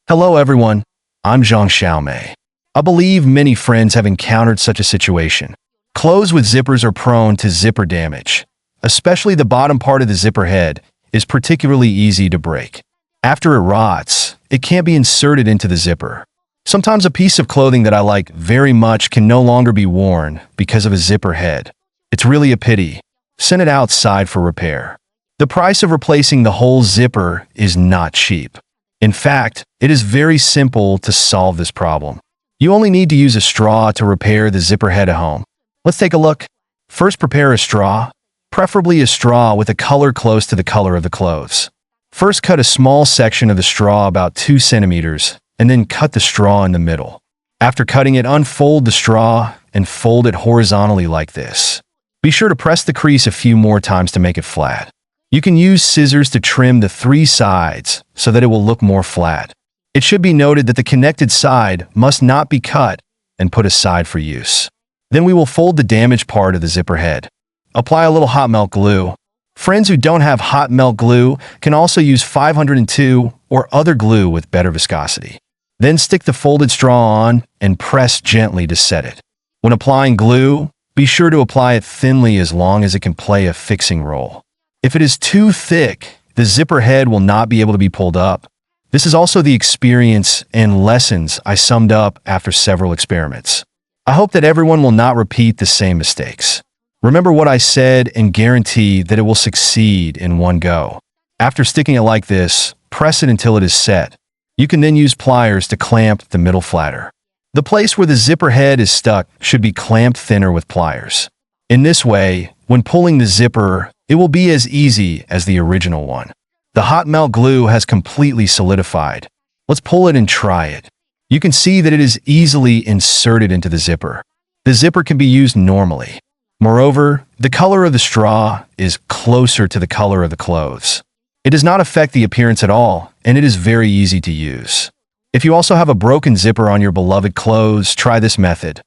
Hello everyone, I'm Zhang Xiaomei. I believe many friends have encountered such a situation. Clothes with zippers are prone to zipper damage. Especially the bottom part of the zipper head is particularly easy to break. After it rots, it can't be inserted into the zipper. Sometimes a piece of clothing that I like very much can no longer be worn because of a zipper head. It's really a pity. Send it outside for repair. The price of replacing the whole zipper is not cheap. In fact, it is very simple to solve this problem. You only need to use a straw to repair the zipper head at home. Let's take a look. First, prepare a straw, preferably a straw with a color close to the color of the clothes. First, cut a small section of the straw about 2 centimeters, and then cut the straw in the middle. After cutting it, unfold the straw and fold it horizontally like this. Be sure to press the crease a few more times to make it flat. You can use scissors to trim the 3 sides so that it will look more flat. It should be noted that the connected side must not be cut and put aside for use. Then we will fold the damaged part of the zipper head. Apply a little hot melt glue. Friends who don't have hot melt glue can also use 502 or other glue with better viscosity. Then stick the folded straw on and press gently to set it. When applying glue, be sure to apply it thinly as long as it can play a fixing role. If it is too thick, the zipper head will not be able to be pulled up. This is also the experience and lessons I summed up after several experiments. I hope that everyone will not repeat the same mistakes. Remember what I said and guarantee that it will succeed in one go. After sticking it like this, press it until it is set. You can then use pliers to clamp the middle flatter. The place where the zipper head is stuck should be clamped thinner with pliers. In this way, when pulling the zipper, it will be as easy as the original one. The hot melt glue has completely solidified. Let's pull it and try it. You can see that it is easily inserted into the zipper. The zipper can be used normally. Moreover, the color of the straw is closer to the color of the clothes. It does not affect the appearance at all, and it is very easy to use. If you also have a broken zipper on your beloved clothes, try this method.